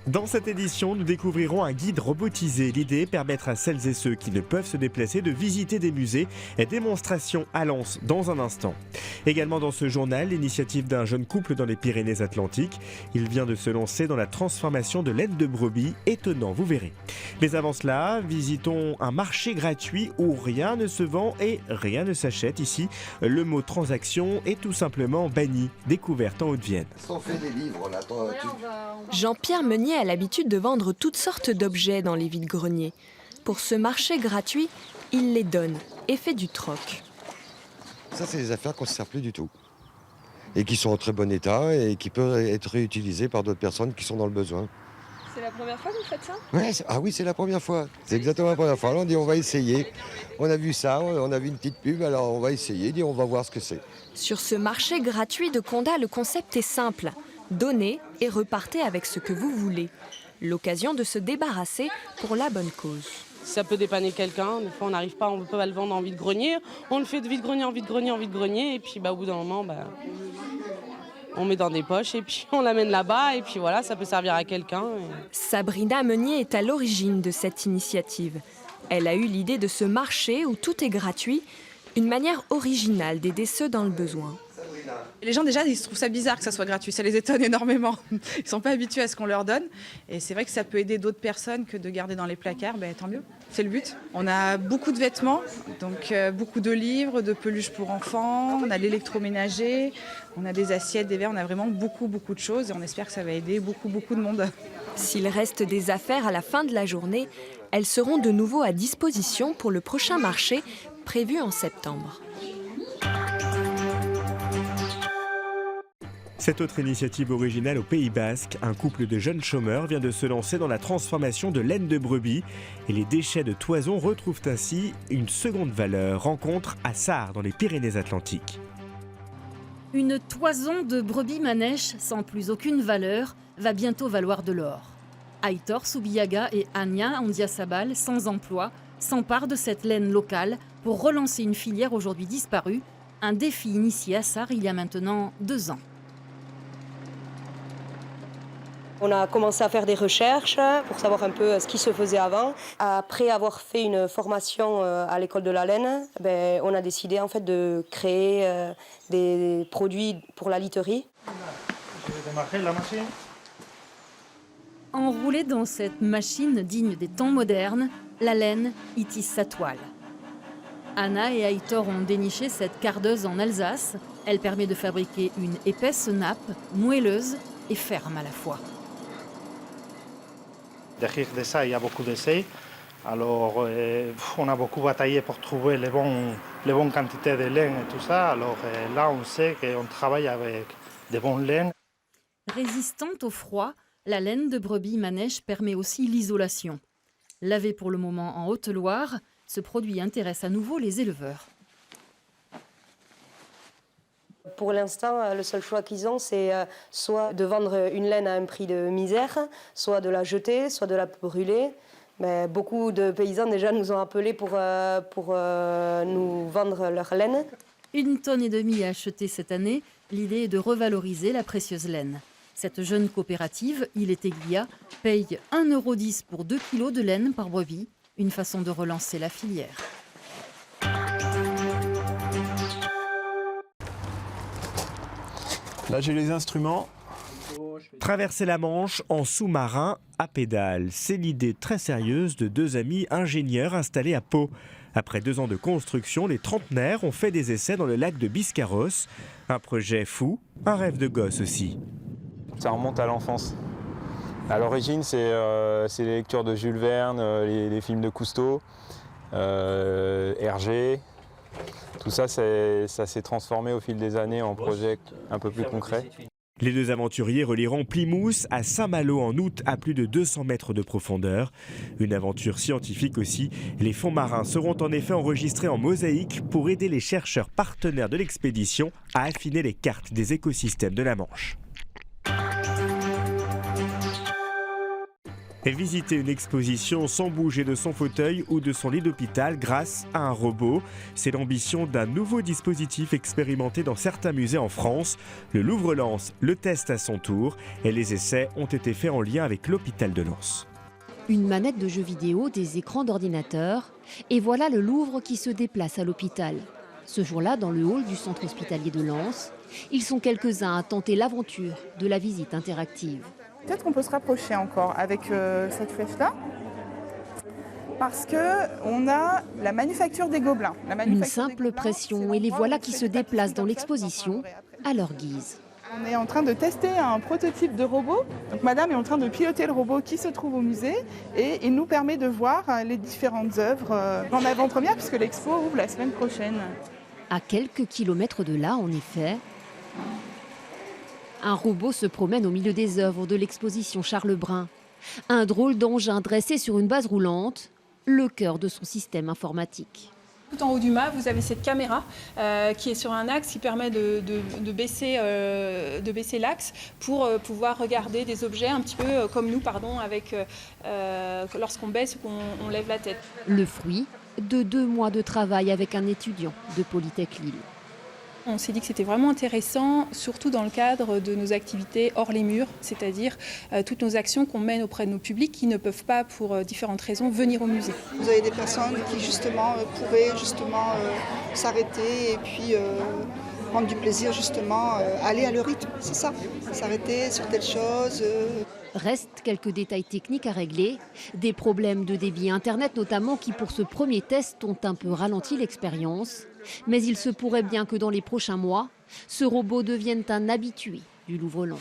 Dans cette édition, nous découvrirons un guide robotisé. L'idée, permettre à celles et ceux qui ne peuvent se déplacer de visiter des musées. Et démonstration à Lens dans un instant. Également dans ce journal, l'initiative d'un jeune couple dans les Pyrénées-Atlantiques. Il vient de se lancer dans la transformation de laine de brebis. Étonnant, vous verrez. Mais avant cela, visitons un marché gratuit où rien ne se vend et rien ne s'achète. Ici, le mot transaction est tout simplement banni. Découverte en Haute-Vienne. On fait des livres là. Jean-Pierre Meunier a l'habitude de vendre toutes sortes d'objets dans les vides-greniers. Pour ce marché gratuit, il les donne et fait du troc. Ça, c'est des affaires qu'on ne se sert plus du tout. Et qui sont en très bon état et qui peuvent être réutilisées par d'autres personnes qui sont dans le besoin. C'est la première fois que vous faites ça ? Ouais, ah oui, c'est la première fois. C'est exactement la première fois. Alors on dit on va essayer. On a vu ça, on a vu une petite pub, alors on va essayer, on va voir ce que c'est. Sur ce marché gratuit de Condat, le concept est simple. Donnez et repartez avec ce que vous voulez. L'occasion de se débarrasser pour la bonne cause. Ça peut dépanner quelqu'un, des fois on n'arrive pas, on ne peut pas le vendre en vide-grenier. On le fait de vide-grenier en vide-grenier en vide-grenier et puis au bout d'un moment, on met dans des poches et puis on l'amène là-bas et puis voilà, ça peut servir à quelqu'un. Sabrina Meunier est à l'origine de cette initiative. Elle a eu l'idée de ce marché où tout est gratuit, une manière originale d'aider ceux dans le besoin. Les gens déjà, ils se trouvent ça bizarre que ça soit gratuit, ça les étonne énormément. Ils ne sont pas habitués à ce qu'on leur donne. Et c'est vrai que ça peut aider d'autres personnes que de garder dans les placards, tant mieux, c'est le but. On a beaucoup de vêtements, donc beaucoup de livres, de peluches pour enfants, on a l'électroménager, on a des assiettes, des verres, on a vraiment beaucoup de choses et on espère que ça va aider beaucoup de monde. S'il reste des affaires à la fin de la journée, elles seront de nouveau à disposition pour le prochain marché prévu en septembre. Cette autre initiative originale au Pays Basque, un couple de jeunes chômeurs vient de se lancer dans la transformation de laine de brebis et les déchets de toison retrouvent ainsi une seconde valeur. Rencontre à Sarre dans les Pyrénées-Atlantiques. Une toison de brebis manèche sans plus aucune valeur va bientôt valoir de l'or. Aitor Soubiaga et Anya Ondiasabal, sans emploi, s'emparent de cette laine locale pour relancer une filière aujourd'hui disparue, un défi initié à Sarre il y a maintenant 2 ans. On a commencé à faire des recherches pour savoir un peu ce qui se faisait avant. Après avoir fait une formation à l'école de la laine, on a décidé en fait de créer des produits pour la literie. Je vais démarrer la machine. Enroulée dans cette machine digne des temps modernes, la laine y tisse sa toile. Anna et Aitor ont déniché cette cardeuse en Alsace. Elle permet de fabriquer une épaisse nappe, moelleuse et ferme à la fois. Derrière de ça, il y a beaucoup d'essais. Alors, on a beaucoup bataillé pour trouver les bonnes quantités de laine et tout ça. Alors là, on sait qu'on travaille avec des bonnes laines. Résistante au froid, la laine de brebis manèche permet aussi l'isolation. Lavée pour le moment en Haute-Loire, ce produit intéresse à nouveau les éleveurs. Pour l'instant, le seul choix qu'ils ont, c'est soit de vendre une laine à un prix de misère, soit de la jeter, soit de la brûler. Mais beaucoup de paysans déjà nous ont appelés pour nous vendre leur laine. 1,5 tonne achetée cette année, l'idée est de revaloriser la précieuse laine. Cette jeune coopérative, Il est Aiguilla, paye 1,10 € pour 2 kg de laine par brebis, une façon de relancer la filière. Là, j'ai les instruments. Traverser la Manche en sous-marin à pédale, c'est l'idée très sérieuse de 2 amis ingénieurs installés à Pau. Après 2 ans de construction, les trentenaires ont fait des essais dans le lac de Biscarrosse. Un projet fou, un rêve de gosse aussi. Ça remonte à l'enfance. À l'origine, c'est les lectures de Jules Verne, les films de Cousteau, Hergé. Tout ça, ça s'est transformé au fil des années en projets un peu plus concrets. Les 2 aventuriers relieront Plymouth à Saint-Malo en août à plus de 200 mètres de profondeur. Une aventure scientifique aussi. Les fonds marins seront en effet enregistrés en mosaïque pour aider les chercheurs partenaires de l'expédition à affiner les cartes des écosystèmes de la Manche. et visiter une exposition sans bouger de son fauteuil ou de son lit d'hôpital grâce à un robot. C'est l'ambition d'un nouveau dispositif expérimenté dans certains musées en France. Le Louvre lance le test à son tour et les essais ont été faits en lien avec l'hôpital de Lens. Une manette de jeux vidéo, des écrans d'ordinateur, et voilà le Louvre qui se déplace à l'hôpital. Ce jour-là, dans le hall du centre hospitalier de Lens, ils sont quelques-uns à tenter l'aventure de la visite interactive. Peut-être qu'on peut se rapprocher encore avec cette flèche-là, parce qu'on a la manufacture des Gobelins. Une simple pression et les voilà qui se déplacent dans l'exposition à leur guise. On est en train de tester un prototype de robot. Donc madame est en train de piloter le robot qui se trouve au musée et il nous permet de voir les différentes œuvres en avant-première puisque l'expo ouvre la semaine prochaine. À quelques kilomètres de là, en effet, un robot se promène au milieu des œuvres de l'exposition Charles Brun. Un drôle d'engin dressé sur une base roulante, le cœur de son système informatique. Tout en haut du mât, vous avez cette caméra qui est sur un axe qui permet de baisser l'axe pour pouvoir regarder des objets un petit peu comme nous, avec lorsqu'on baisse ou qu'on lève la tête. Le fruit de 2 mois de travail avec un étudiant de Polytech Lille. On s'est dit que c'était vraiment intéressant, surtout dans le cadre de nos activités hors les murs, c'est-à-dire toutes nos actions qu'on mène auprès de nos publics qui ne peuvent pas, pour différentes raisons, venir au musée. Vous avez des personnes qui justement pourraient s'arrêter et puis prendre du plaisir aller à leur rythme, c'est ça, s'arrêter sur telle chose. Restent quelques détails techniques à régler, des problèmes de débit Internet notamment qui pour ce premier test ont un peu ralenti l'expérience. Mais il se pourrait bien que dans les prochains mois, ce robot devienne un habitué du Louvre Lens.